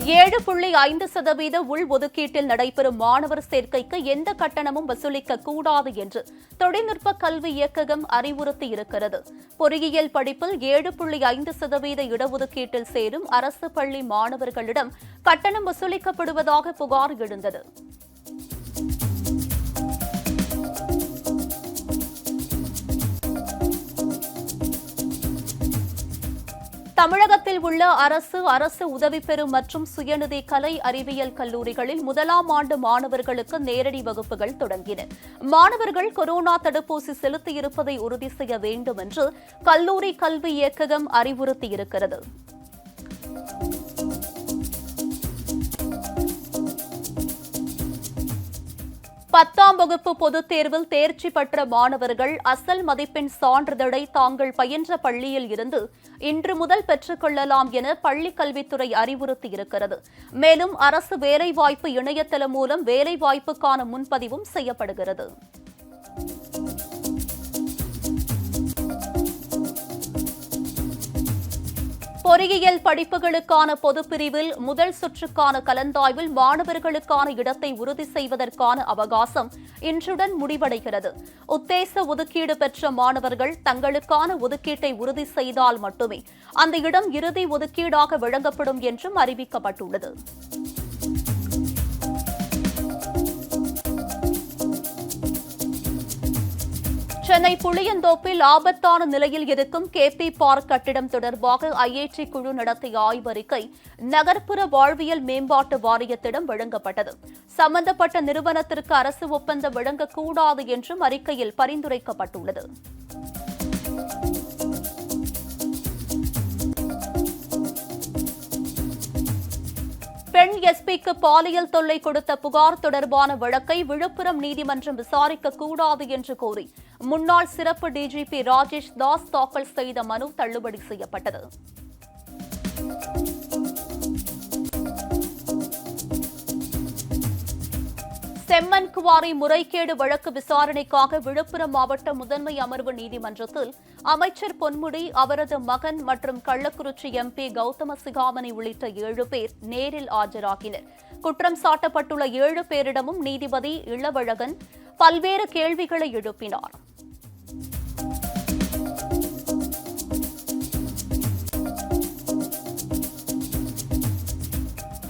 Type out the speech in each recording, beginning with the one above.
7.5% உள் ஒதுக்கீட்டில் நடைபெறும் மாணவர் சேர்க்கைக்கு எந்த கட்டணமும் வசூலிக்க கூடாது என்று தொழில்நுட்ப கல்வி இயக்ககம் அறிவுறுத்தியிருக்கிறது. பொறியியல் படிப்பில் 7.5% இடஒதுக்கீட்டில் சேரும் அரசு பள்ளி மாணவர்களிடம் கட்டணம் வசூலிக்கப்படுவதாக புகார் எழுந்தது. தமிழகத்தில் உள்ள அரசு உதவி பெறும் மற்றும் சுயநிதி கலை அறிவியல் கல்லூரிகளில் முதலாம் ஆண்டு மாணவர்களுக்கு நேரடி வகுப்புகள் தொடங்கின. மாணவர்கள் கொரோனா தடுப்பூசி செலுத்தியிருப்பதை உறுதி செய்ய வேண்டும் என்று கல்லூரி கல்வி இயக்ககம் அறிவுறுத்தியிருக்கிறது. 10ஆம் வகுப்பு பொதுத் தேர்வில் தேர்ச்சி பெற்ற மாணவர்கள் அசல் மதிப்பெண் சான்றிதழை தாங்கள் பயின்ற பள்ளியில் இருந்து இன்று முதல் பெற்றுக் கொள்ளலாம் என பள்ளிக் கல்வித்துறை அறிவுறுத்தியிருக்கிறது. மேலும் அரசு வேலைவாய்ப்பு இணையதளம் மூலம் வேலைவாய்ப்புக்கான முன்பதிவும் செய்யப்படுகிறது. பொறியியல் படிப்புகளுக்கான பொதுப்பிரிவில் முதல் சுற்றுக்கான கலந்தாய்வில் மாணவர்களுக்கான இடத்தை உறுதி செய்வதற்கான அவகாசம் இன்றுடன் முடிவடைகிறது. உத்தேச ஒதுக்கீடு பெற்ற மாணவர்கள் தங்களுக்கான ஒதுக்கீட்டை உறுதி செய்தால் மட்டுமே அந்த இடம் இறுதி ஒதுக்கீடாக வழங்கப்படும் என்றும் அறிவிக்கப்பட்டுள்ளது. சென்னை புளியந்தோப்பில் ஆபத்தான நிலையில் இருக்கும் கேபி பார்க் கட்டிடம் தொடர்பாக ஐஐடி குழு நடத்திய ஆய்வறிக்கை நகர்ப்புற வாழ்வியல் மேம்பாட்டு வாரியத்திடம் வழங்கப்பட்டது. சம்பந்தப்பட்ட நிறுவனத்திற்கு அரசு ஒப்பந்தம் வழங்கக்கூடாது என்றும் அறிக்கையில் பரிந்துரைக்கப்பட்டுள்ளது. பெண் எஸ்பிக்கு பாலியல் தொல்லை கொடுத்த புகார் தொடர்பான வழக்கை விழுப்புரம் நீதிமன்றம் விசாரிக்கக்கூடாது என்று கோரி முன்னாள் சிறப்பு டிஜிபி ராஜேஷ் தாஸ் தாக்கல் செய்த மனு தள்ளுபடி செய்யப்பட்டது. செம்மண் குவாரி முறைகேடு வழக்கு விசாரணைக்காக விழுப்புரம் மாவட்ட முதன்மை அமர்வு நீதிமன்றத்தில் அமைச்சர் பொன்முடி, அவரது மகன் மற்றும் கள்ளக்குறிச்சி எம்பி கௌதம சிகாமணி உள்ளிட்ட 7 பேர் நேரில் ஆஜராகினர். குற்றம் சாட்டப்பட்டுள்ள 7 பேரிடமும் நீதிபதி இளவழகன் பல்வேறு கேள்விகளை எழுப்பினார்.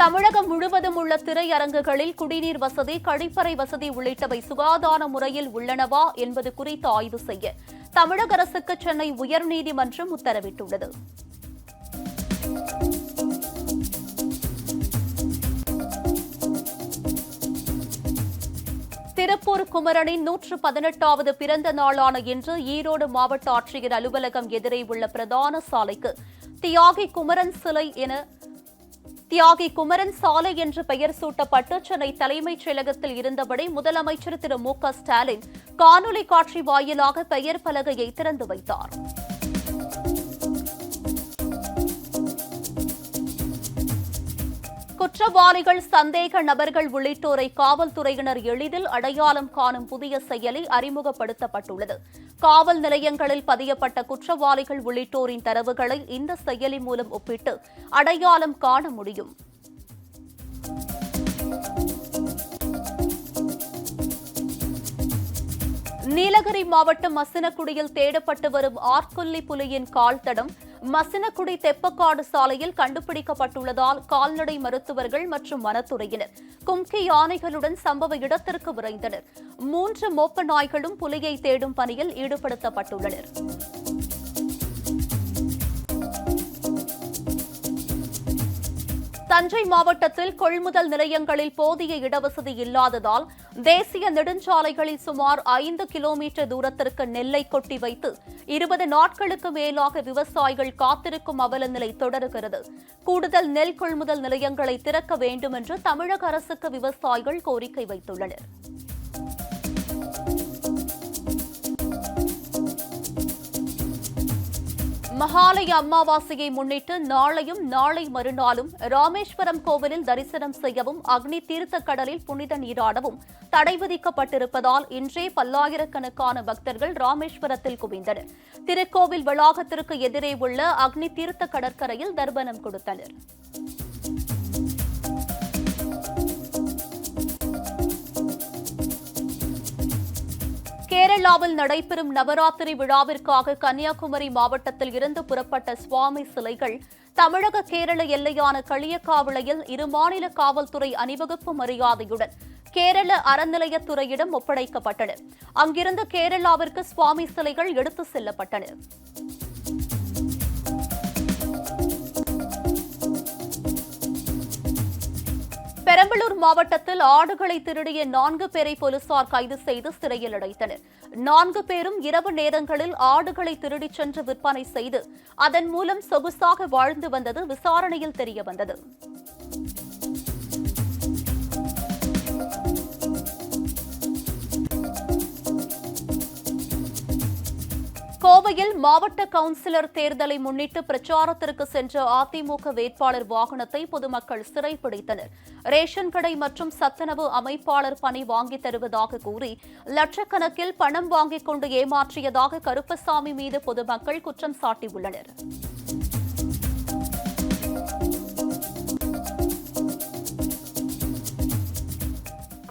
தமிழகம் முழுவதும் உள்ள திரையரங்குகளில் குடிநீர் வசதி, கழிப்பறை வசதி உள்ளிட்டவை சுகாதார முறையில் உள்ளனவா என்பது குறித்து ஆய்வு செய்ய தமிழக அரசுக்கு சென்னை உயர்நீதிமன்றம் உத்தரவிட்டுள்ளது. திருப்பூர் குமரனின் 118வது பிறந்த நாளான இன்று ஈரோடு மாவட்ட ஆட்சியர் அலுவலகம் எதிரே உள்ள பிரதான சாலைக்கு தியாகி குமரன் சாலை என்று பெயர் சூட்டப்பட்டு சென்னை தலைமைச் செயலகத்தில் இருந்தபடி முதலமைச்சர் திரு மு.க. ஸ்டாலின் காணொலி காட்சி வாயிலாக பெயர் பலகையை திறந்து வைத்தார். குற்றவாளிகள், சந்தேக நபர்கள் உள்ளிட்டோரை காவல்துறையினர் எளிதில் அடையாளம் காணும் புதிய செயலி அறிமுகப்படுத்தப்பட்டுள்ளது. காவல் நிலையங்களில் பதியப்பட்ட குற்றவாளிகள் உள்ளிட்டோரின் தரவுகளை இந்த செயலி மூலம் ஒப்பிட்டு அடையாளம் காண முடியும். நீலகிரி மாவட்டம் மசினகுடியில் தேடப்பட்டு வரும் ஆற்கொல்லி புலியின் கால் தடம் மசினகுடி தெப்பக்காடு சாலையில் கண்டுபிடிக்கப்பட்டுள்ளதால் கால்நடை மருத்துவர்கள் மற்றும் வனத்துறையினர் கும்கி யானைகளுடன் சம்பவ இடத்திற்கு விரைந்தனர். 3 மோப்ப நாய்களும் புலியை தேடும் பணியில் ஈடுபடுத்தப்பட்டுள்ளனர். தஞ்சை மாவட்டத்தில் கொள்முதல் நிலையங்களில் போதிய இடவசதி இல்லாததால் தேசிய நெடுஞ்சாலைகளில் சுமார் 5 கிலோமீட்டர் தூரத்திற்கு நெல்லை கொட்டி வைத்து 20 நாட்களுக்கு மேலாக விவசாயிகள் காத்திருக்கும் அவலநிலை தொடருகிறது. கூடுதல் நெல் கொள்முதல் நிலையங்களை திறக்க வேண்டும் என்று தமிழக அரசுக்கு விவசாயிகள் கோரிக்கை வைத்துள்ளனர். மகாலய அமாவாசையை முன்னிட்டு நாளையும் நாளை மறுநாளும் ராமேஸ்வரம் கோவிலில் தரிசனம் செய்யவும் அக்னி தீர்த்த கடலில் புனித நீராடவும் தடை விதிக்கப்பட்டிருப்பதால் இன்றே பல்லாயிரக்கணக்கான பக்தர்கள் ராமேஸ்வரத்தில் குவிந்தனர். திருக்கோவில் வளாகத்திற்கு எதிரே உள்ள அக்னி தீர்த்த கடற்கரையில் தர்ப்பணம் கொடுத்தனர். கேரளாவில் நடைபெறும் நவராத்திரி விழாவிற்காக கன்னியாகுமரி மாவட்டத்தில் இருந்து புறப்பட்ட சுவாமி சிலைகள் தமிழக கேரள எல்லையான களியக்காவிளையில் இரு மாநில காவல்துறை அணிவகுப்பு மரியாதையுடன் கேரள அறநிலையத்துறையிடம் ஒப்படைக்கப்பட்டன. அங்கிருந்து கேரளாவிற்கு சுவாமி சிலைகள் எடுத்துச் செல்லப்பட்டன. பெரம்பலூர் மாவட்டத்தில் ஆடுகளை திருடிய 4 பேரை போலீசார் கைது செய்து சிறையில் அடைத்தனர். 4 பேரும் இரவு நேரங்களில் ஆடுகளை திருடிச் சென்று விற்பனை செய்து அதன் மூலம் சொகுசாக வாழ்ந்து வந்தது விசாரணையில் தெரியவந்தது. கோவையில் மாவட்ட கவுன்சிலர் தேர்தலை முன்னிட்டு பிரச்சாரத்திற்கு சென்ற அதிமுக வேட்பாளர் வாகனத்தை பொதுமக்கள் சிறைப்பிடித்தனர். ரேஷன் கடை மற்றும் சத்துணவு அமைப்பாளர் பணி வாங்கித் தருவதாக கூறி லட்சக்கணக்கில் பணம் வாங்கிக் கொண்டு ஏமாற்றியதாக கருப்பசாமி மீது பொதுமக்கள் குற்றம் சாட்டியுள்ளனர்.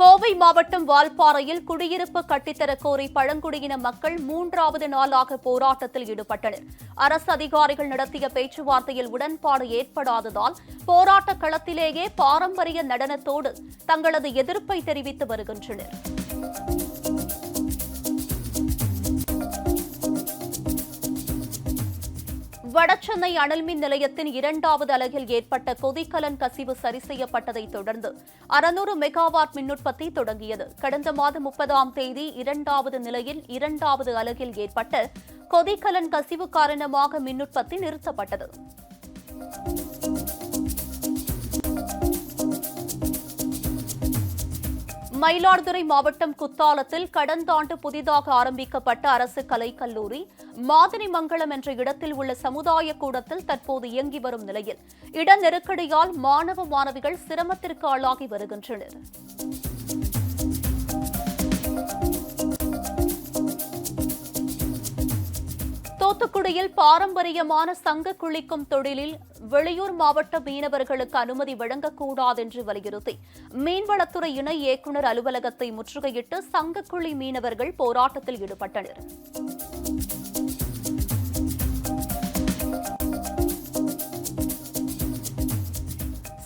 கோவை மாவட்டம் வால்பாறையில் குடியிருப்பு கட்டித்தரக் கோரி பழங்குடியின மக்கள் 3வது நாளாக போராட்டத்தில் ஈடுபட்டனர். அரசு அதிகாரிகள் நடத்திய பேச்சுவார்த்தையில் உடன்பாடு ஏற்படாததால் போராட்ட களத்திலேயே பாரம்பரிய நடனத்தோடு தங்களது எதிர்ப்பை தெரிவித்து வருகின்றனர். வடசென்னை அனல்மின் நிலையத்தின் 2வது அலகில் ஏற்பட்ட கொதிக்கலன் கசிவு சரி செய்யப்பட்டதைத் தொடர்ந்து 600 மெகாவாட் மின்னுற்பத்தி தொடங்கியது. கடந்த மாதம் 30ஆம் தேதி 2வது நிலையில் 2வது அலகில் ஏற்பட்ட கொதிக்கலன் கசிவு காரணமாக மின்னுற்பத்தி நிறுத்தப்பட்டது. மயிலாடுதுறை மாவட்டம் குத்தாலத்தில் கடந்த ஆண்டு புதிதாக ஆரம்பிக்கப்பட்ட அரசு கலைக்கல்லூரி மாதினிமங்கலம் என்ற இடத்தில் உள்ள சமுதாய கூடத்தில் தற்போது இயங்கி வரும் நிலையில் இட நெருக்கடியால் மாணவ மாணவிகள் சிரமத்திற்கு ஆளாகி வருகின்றனர். தூத்துக்குடியில் பாரம்பரியமான சங்க குளிக்கும் தொழிலில் வெளியூர் மாவட்ட மீனவர்களுக்கு அனுமதி வழங்கக்கூடாது என்று வலியுறுத்தி மீன்வளத்துறை இணை இயக்குநர் அலுவலகத்தை முற்றுகையிட்டு சங்கக்குழி மீனவர்கள் போராட்டத்தில் ஈடுபட்டனர்.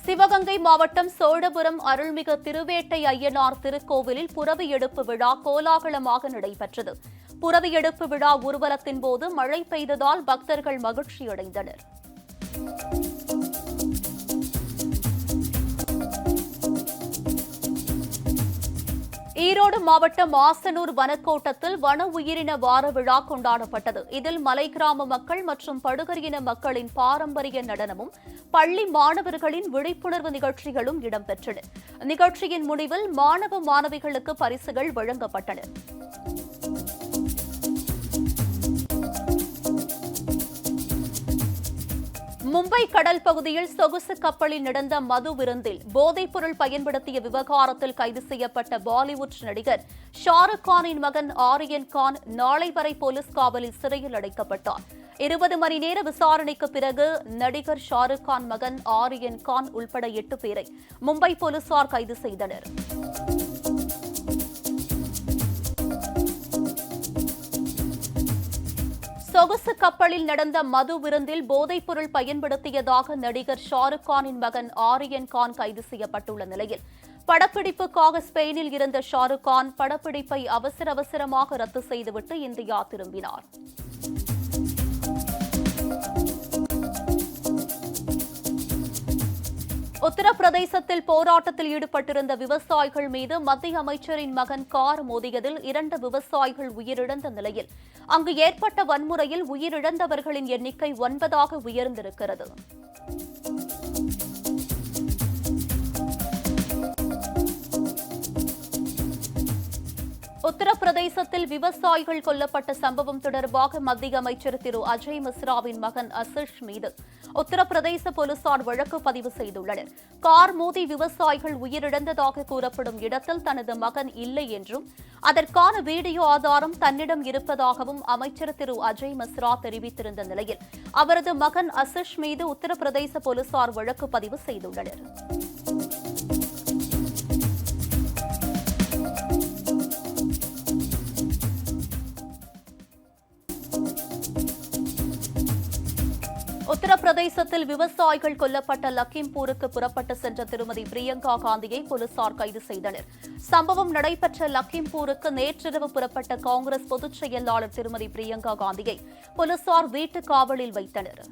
சிவகங்கை மாவட்டம் சோழபுரம் அருள்மிகு திருவேட்டை ஐயனார் திருக்கோவிலில் புரவி எடுப்பு விழா கோலாகலமாக நடைபெற்றது. புரவி எடுப்பு விழா ஊர்வலத்தின் போது மழை பெய்ததால் பக்தர்கள் மகிழ்ச்சியடைந்தனர். ஈரோடு மாவட்டம் ஆசனூர் வனக்கோட்டத்தில் வன உயிரின வார விழா கொண்டாடப்பட்டது. இதில் மலை கிராம மக்கள் மற்றும் படுகரியின மக்களின் பாரம்பரிய நடனமும் பள்ளி மாணவர்களின் விழிப்புணர்வு நிகழ்ச்சிகளும் இடம்பெற்றன. நிகழ்ச்சியின் முடிவில் மாணவ மாணவிகளுக்கு பரிசுகள் வழங்கப்பட்டன. மும்பை கடல் பகுதியில் சொகுசு கப்பலில் நடந்த மது விருந்தில் போதைப்பொருள் பயன்படுத்திய விவகாரத்தில் கைது செய்யப்பட்ட பாலிவுட் நடிகர் ஷாருக் கானின் மகன் ஆரியன் கான் நாளை வரை போலீஸ் காவலில் சிறையில் அடைக்கப்பட்டார். 20 மணி நேர விசாரணைக்கு பிறகு நடிகர் ஷாருக் கான் மகன் ஆரியன் கான் உள்பட 8 பேரை மும்பை போலீசார் கைது செய்தனர். சொகுசு கப்பலில் நடந்த மது விருந்தில் போதைப்பொருள் பயன்படுத்தியதாக நடிகர் ஷாருக் கானின் மகன் ஆரியன் கான் கைது செய்யப்பட்டுள்ள நிலையில் படப்பிடிப்புக்காக ஸ்பெயினில் இருந்த ஷாருக் கான் படப்பிடிப்பை அவசரமாக ரத்து செய்துவிட்டு இந்தியா திரும்பினார். உத்தரப்பிரதேசத்தில் போராட்டத்தில் ஈடுபட்டிருந்த விவசாயிகள் மீது மத்திய அமைச்சரின் மகன் கார் மோதியதில் 2 விவசாயிகள் உயிரிழந்த நிலையில் அங்கு ஏற்பட்ட வன்முறையில் உயிரிழந்தவர்களின் எண்ணிக்கை 9ஆக உயர்ந்திருக்கிறது. உத்தரப்பிரதேசத்தில் விவசாயிகள் கொல்லப்பட்ட சம்பவம் தொடர்பாக மத்திய அமைச்சர் திரு அஜய் மிஸ்ராவின் மகன் அசிஷ் மீது உத்தரப்பிரதேச போலீசார் வழக்கு பதிவு செய்துள்ளனர். கார் மோதி விவசாயிகள் உயிரிழந்ததாக கூறப்படும் இடத்தில் தனது மகன் இல்லை என்றும் அதற்கான வீடியோ ஆதாரம் தன்னிடம் இருப்பதாகவும் அமைச்சர் திரு அஜய் மிஸ்ரா தெரிவித்திருந்த நிலையில் அவரது மகன் அசிஷ் மீது உத்தரப்பிரதேச போலீசார் வழக்கு பதிவு செய்துள்ளனர். உத்தரப்பிரதேசத்தில் விவசாயிகள் கொல்லப்பட்ட லக்கிம்பூருக்கு புறப்பட்டு சென்ற திருமதி பிரியங்கா காந்தியை போலீசார் கைது செய்தனர். சம்பவம் நடைபெற்ற லக்கிம்பூருக்கு நேற்றிரவு புறப்பட்ட காங்கிரஸ் பொதுச் செயலாளர் திருமதி பிரியங்கா காந்தியை போலீசார் வீட்டு காவலில் வைத்தனர்.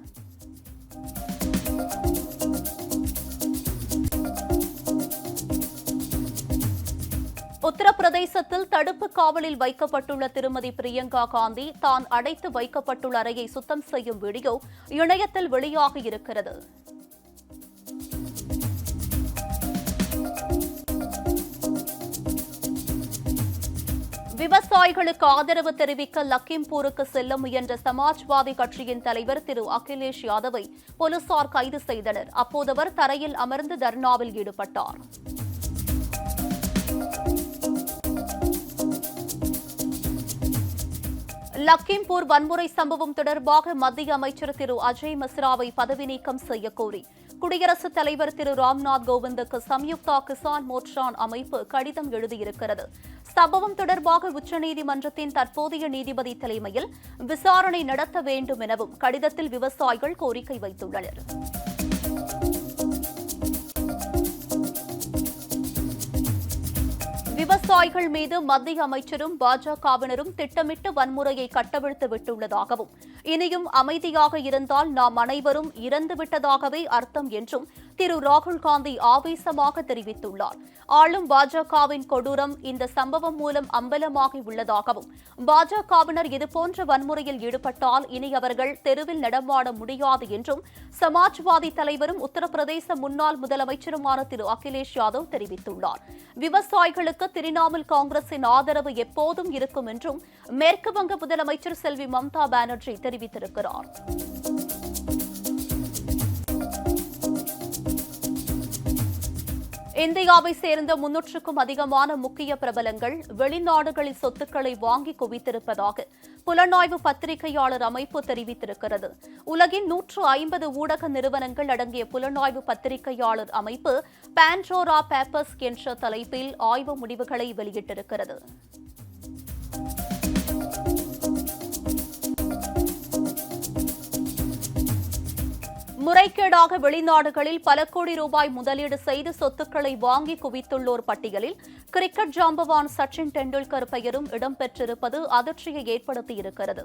உத்தரப்பிரதேசத்தில் தடுப்பு காவலில் வைக்கப்பட்டுள்ள திருமதி பிரியங்கா காந்தி தான் அடைத்து வைக்கப்பட்டுள்ள அறையை சுத்தம் செய்யும் வீடியோ இணையத்தில் வெளியாகியிருக்கிறது. விவசாயிகளுக்கு ஆதரவு தெரிவிக்க லக்கிம்பூருக்கு செல்ல முயன்ற சமாஜ்வாதி கட்சியின் தலைவர் திரு அகிலேஷ் யாதவை போலீசார் கைது செய்தனர். அப்போது அவர் தரையில் அமர்ந்து தர்ணாவில் ஈடுபட்டார். லக்கிம்பூர் வன்முறை சம்பவம் தொடர்பாக மத்திய அமைச்சர் திரு அஜய் மிஸ்ராவை பதவி நீக்கம் செய்யக்கோரி குடியரசுத் தலைவர் திரு ராம்நாத் கோவிந்துக்கு சம்யுக்தா கிசான் மோர்ச்சான் அமைப்பு கடிதம் எழுதியிருக்கிறது. சம்பவம் தொடர்பாக உச்சநீதிமன்றத்தின் தற்போதைய நீதிபதி தலைமையில் விசாரணை நடத்த வேண்டும் எனவும் கடிதத்தில் விவசாயிகள் கோரிக்கை வைத்துள்ளனர். விவசாயிகள் மீது மத்திய அமைச்சரும் பாஜகவினரும் திட்டமிட்டு வன்முறையை கட்டவிழ்த்து விட்டுள்ளதாகவும் இனியும் அமைதியாக இருந்தால் நாம் அனைவரும் இறந்துவிட்டதாகவே அர்த்தம் என்றும் திரு ராகுல்காந்தி ஆவேசமாக தெரிவித்துள்ளார். ஆளும் பாஜகவின் கொடூரம் இந்த சம்பவம் மூலம் அம்பலமாகி உள்ளதாகவும் பாஜகவினர் இதுபோன்ற வன்முறையில் ஈடுபட்டால் இனி அவர்கள் தெருவில் நடமாட முடியாது என்றும் சமாஜ்வாதி தலைவரும் உத்தரப்பிரதேச முன்னாள் முதலமைச்சருமான திரு அகிலேஷ் யாதவ் தெரிவித்துள்ளார். விவசாயிகளுக்கு திரிணாமுல் காங்கிரசின் ஆதரவு எப்போதும் இருக்கும் என்றும் மேற்குவங்க முதலமைச்சர் செல்வி மம்தா பானர்ஜி தெரிவித்திருக்கிறார். இந்தியாவை சேர்ந்த 300க்கும் அதிகமான முக்கிய பிரபலங்கள் வெளிநாடுகளில் சொத்துக்களை வாங்கி குவித்திருப்பதாக புலனாய்வு பத்திரிகையாளர் அமைப்பு தெரிவித்திருக்கிறது. உலகின் 150 ஊடக நிறுவனங்கள் அடங்கிய புலனாய்வு பத்திரிகையாளர் அமைப்பு பாண்டோரா பேப்பர்ஸ் என்ற தலைப்பில் ஆய்வு முடிவுகளை வெளியிட்டிருக்கிறது. முறைகேடாக வெளிநாடுகளில் பல கோடி ரூபாய் முதலீடு செய்து சொத்துக்களை வாங்கி குவித்துள்ளோர் பட்டியலில் கிரிக்கெட் ஜாம்பவான் சச்சின் டெண்டுல்கர் பெயரும் இடம்பெற்றிருப்பது அதிர்ச்சியை ஏற்படுத்தியிருக்கிறது.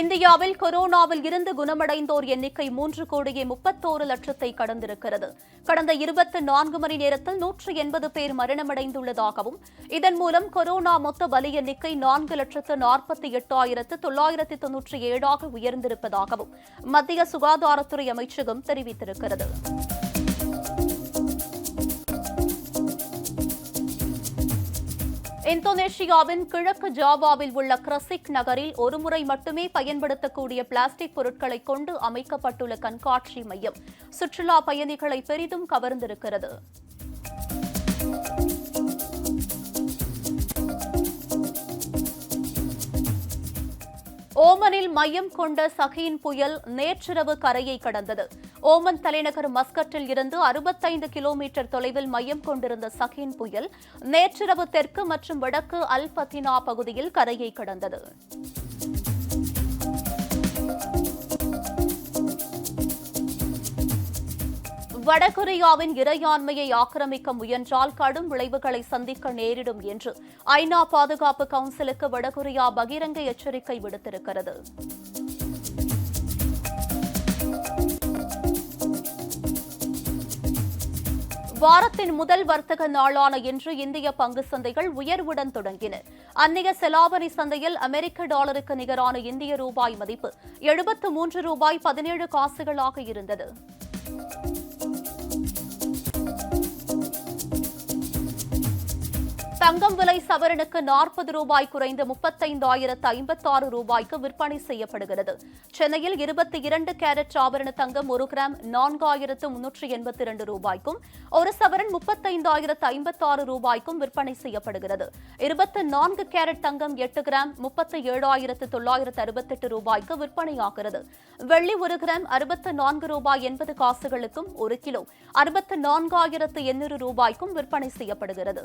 இந்தியாவில் கொரோனாவில் இருந்து குணமடைந்தோர் எண்ணிக்கை 3,31,00,000 கடந்திருக்கிறது. கடந்த 24 மணி நேரத்தில் 180 பேர் மரணமடைந்துள்ளதாகவும் இதன் மூலம் கொரோனா மொத்த பலி எண்ணிக்கை 4,48,997 உயர்ந்திருப்பதாகவும் மத்திய சுகாதாரத்துறை அமைச்சகம் தெரிவித்திருக்கிறது. இந்தோனேஷியாவின் கிழக்கு ஜாவாவில் உள்ள கிரசிக் நகரில் ஒருமுறை மட்டுமே பயன்படுத்தக்கூடிய பிளாஸ்டிக் பொருட்களை கொண்டு அமைக்கப்பட்டுள்ள கண்காட்சி மையம் சுற்றுலா பயணிகளை பெரிதும் கவர்ந்திருக்கிறது. ஓமனில் மையம் கொண்ட சஹீன் புயல் நேற்றிரவு கரையை கடந்தது. ஓமன் தலைநகர் மஸ்கட்டில் இருந்து 65 கிலோமீட்டர் தொலைவில் மையம் கொண்டிருந்த சஹீன் புயல் நேற்றிரவு தெற்கு மற்றும் வடக்கு அல் பத்தினா பகுதியில் கரையை கடந்தது. வடகொரியாவின் இறையாண்மையை ஆக்கிரமிக்க முயன்றால் கடும் விளைவுகளை சந்திக்க நேரிடும் என்று ஐநா பாதுகாப்பு கவுன்சிலுக்கு வடகொரியா பகிரங்க எச்சரிக்கை விடுத்திருக்கிறது. வாரத்தின் முதல் வர்த்தக நாளான இன்று இந்திய பங்கு சந்தைகள் உயர்வுடன் தொடங்கின. அந்நிய செலாவணி சந்தையில் அமெரிக்க டாலருக்கு நிகரான இந்திய ரூபாய் மதிப்பு 73 ரூபாய் 17 காசுகளாக இருந்தது. தங்கம் விலை சவரனுக்கு 40 ரூபாய் குறைந்து 35,056 ரூபாய்க்கு விற்பனை செய்யப்படுகிறது. சென்னையில் 22 கேரட் ஆபரண தங்கம் 1 கிராம் 4,382 ரூபாய்க்கும், ஒரு சவரன் 35,056 ரூபாய்க்கும் விற்பனை செய்யப்படுகிறது. 24 கேரட் தங்கம் 8 கிராம் 37,968 ரூபாய்க்கு விற்பனையாகிறது. வெள்ளி 1 கிராம் 64 ரூபாய் 80 காசுகளுக்கும், 1 கிலோ 64,800 ரூபாய்க்கும் விற்பனை செய்யப்படுகிறது.